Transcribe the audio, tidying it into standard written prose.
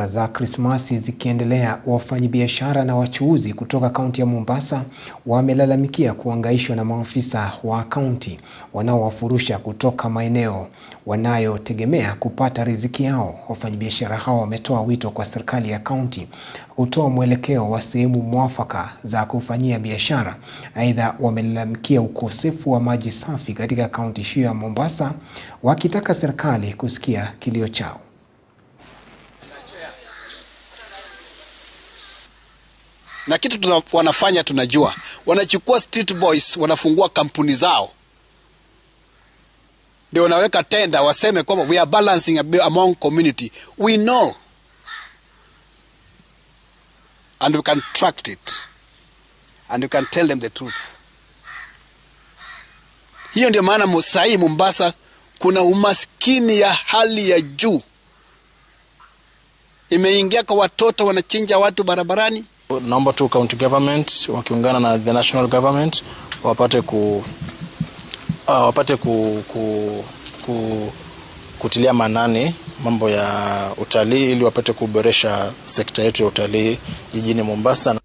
Za Krismasi zikiendelea, wafanyabiashara na wachuuzi kutoka kaunti ya Mombasa wamelalamikia kuhangaishwa na maafisa wa kaunti wanaowafurusha kutoka maeneo wanayotegemea kupata riziki yao. Wafanyabiashara hao wametoa wito kwa serikali ya kaunti kutoa mwelekeo wa sehemu mwafaka za kufanyia biashara. Aidha, wamelalamikia ukosefu wa maji safi katika kaunti hiyo ya Mombasa, wakitaka serikali kusikia kilio chao. Na kitu wanafanya tunajua, wanachukua street boys, wanafungua kampuni zao, ndio wanaweka tenda, waseme kwamba we are balancing among community. We know and we can track it and we can tell them the truth. Hiyo ndio maana sahi Mombasa kuna umaskini ya hali ya juu imeingia kwa watoto wanachinja watu barabarani. Naomba tu county government wakiungana na the national government wapate kutilia manani mambo ya utalii ili wapate kuboresha sekta yetu ya utalii jijini Mombasa.